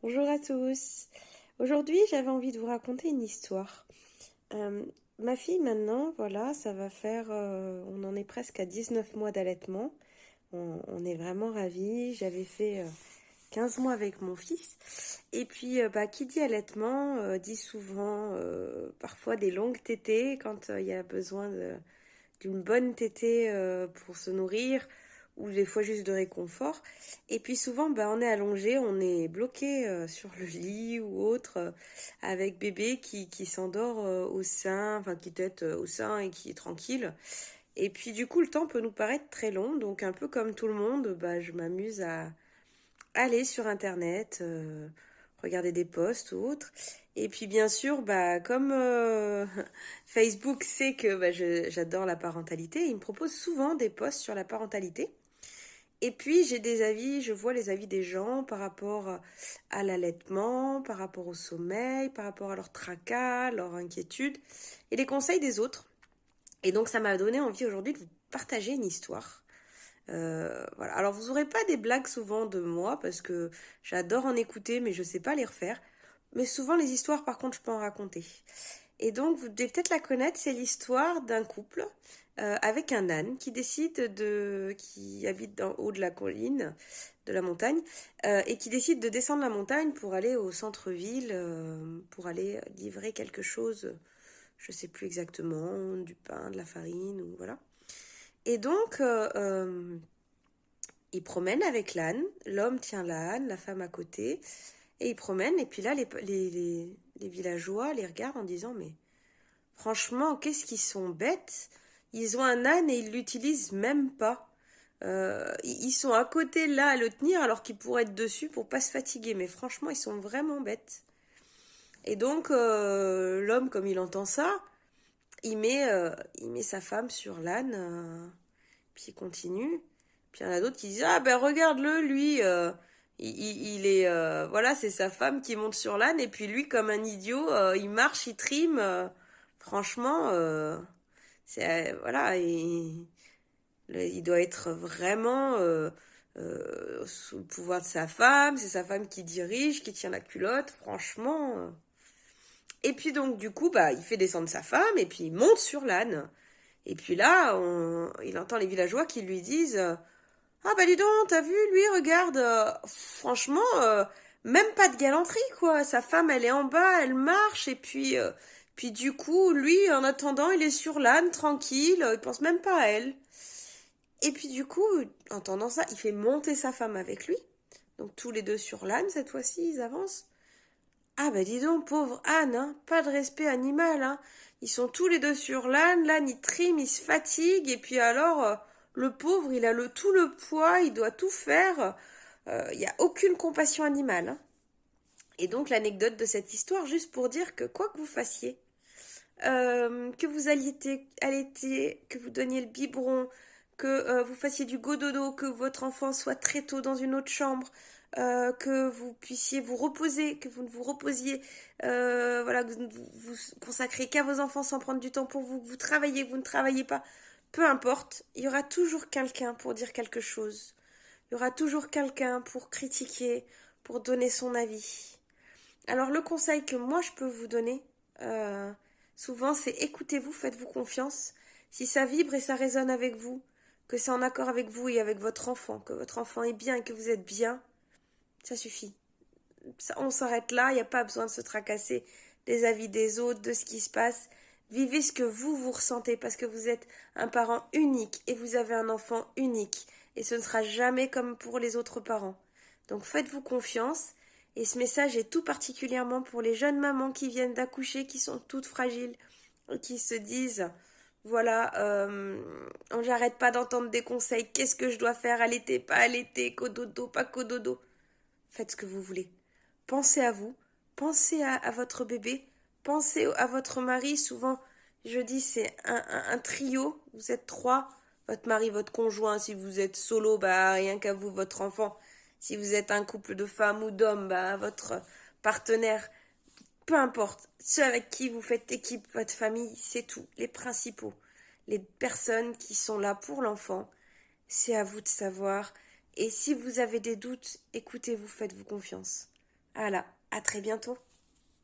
Bonjour à tous. Aujourd'hui, j'avais envie de vous raconter une histoire. Euh, Ma fille, maintenant, voilà, ça va faire, on en est presque à 19 mois d'allaitement. On est vraiment ravis. J'avais fait 15 mois avec mon fils. Et puis, qui dit allaitement, dit souvent, parfois des longues tétées quand il y a besoin d'une bonne tétée pour se nourrir ou des fois juste de réconfort. Et puis souvent, on est allongé, on est bloqué sur le lit ou autre avec bébé qui s'endort au sein, enfin qui tète au sein et qui est tranquille. Et puis du coup, le temps peut nous paraître très long, donc un peu comme tout le monde, je m'amuse à aller sur Internet, regarder des posts ou autres. Et puis bien sûr, comme Facebook sait que j'adore la parentalité, il me propose souvent des posts sur la parentalité. Et puis j'ai des avis, je vois les avis des gens par rapport à l'allaitement, par rapport au sommeil, par rapport à leur tracas, leur inquiétude, et les conseils des autres. Et donc ça m'a donné envie aujourd'hui de vous partager une histoire. Voilà. Alors vous aurez pas des blagues souvent de moi parce que j'adore en écouter mais je sais pas les refaire. Mais souvent les histoires par contre je peux en raconter. Et donc vous devez peut-être la connaître, c'est l'histoire d'un couple avec un âne qui habite en haut de la colline, de la montagne, et qui décide de descendre la montagne pour aller au centre-ville, pour aller livrer quelque chose, je sais plus exactement, du pain, de la farine ou voilà. Et donc ils promènent avec l'âne, l'homme tient l'âne, la femme à côté, et ils promènent, et puis là, les villageois les regardent en disant, mais franchement, qu'est-ce qu'ils sont bêtes. Ils ont un âne et ils l'utilisent même pas. Ils sont à côté là à le tenir alors qu'ils pourraient être dessus pour pas se fatiguer, mais franchement, ils sont vraiment bêtes. Et donc, l'homme, comme il entend ça, il met sa femme sur l'âne, puis il continue. Puis il y en a d'autres qui disent ah ben regarde-le lui il est voilà c'est sa femme qui monte sur l'âne et puis lui comme un idiot il marche il trime franchement c'est voilà il doit être vraiment sous le pouvoir de sa femme, c'est sa femme qui dirige qui tient la culotte franchement et puis donc du coup il fait descendre sa femme et puis il monte sur l'âne et puis là il entend les villageois qui lui disent ah bah dis donc, t'as vu, lui, regarde, franchement, même pas de galanterie, quoi. Sa femme, elle est en bas, elle marche, et puis du coup, lui, en attendant, il est sur l'âne, tranquille, il pense même pas à elle. Et puis du coup, en entendant ça, il fait monter sa femme avec lui. Donc tous les deux sur l'âne, cette fois-ci, ils avancent. Ah bah dis donc, pauvre Anne, hein, pas de respect animal, hein. Ils sont tous les deux sur l'âne il trime, il se fatigue, et puis alors, le pauvre, il a tout le poids, il doit tout faire. Il n'y a aucune compassion animale, hein. Et donc l'anecdote de cette histoire, juste pour dire que quoi que vous fassiez, que vous allaitiez, que vous donniez le biberon, que vous fassiez du gododo, que votre enfant soit très tôt dans une autre chambre, que vous puissiez vous reposer, que vous ne vous reposiez, voilà, que vous ne vous consacrez qu'à vos enfants sans prendre du temps pour vous, que vous travaillez, que vous ne travaillez pas, peu importe, il y aura toujours quelqu'un pour dire quelque chose. Il y aura toujours quelqu'un pour critiquer, pour donner son avis. Alors le conseil que moi je peux vous donner, euh, souvent c'est écoutez-vous, faites-vous confiance. Si ça vibre et ça résonne avec vous, que c'est en accord avec vous et avec votre enfant, que votre enfant est bien et que vous êtes bien, ça suffit. On s'arrête là, il n'y a pas besoin de se tracasser des avis des autres, de ce qui se passe. Vivez ce que vous ressentez parce que vous êtes un parent unique et vous avez un enfant unique. Et ce ne sera jamais comme pour les autres parents. Donc faites-vous confiance. Et ce message est tout particulièrement pour les jeunes mamans qui viennent d'accoucher, qui sont toutes fragiles, qui se disent voilà, j'arrête pas d'entendre des conseils, qu'est-ce que je dois faire, allaiter, pas allaiter, cododo, pas cododo. Faites ce que vous voulez. Pensez à vous, pensez à votre bébé, pensez à votre mari. Souvent, je dis, c'est un trio, vous êtes trois, votre mari, votre conjoint, si vous êtes solo, rien qu'à vous, votre enfant. Si vous êtes un couple de femmes ou d'hommes, votre partenaire, peu importe, ceux avec qui vous faites équipe, votre famille, c'est tout, les principaux, les personnes qui sont là pour l'enfant, c'est à vous de savoir. Et si vous avez des doutes, écoutez-vous, faites-vous confiance. Voilà, à très bientôt.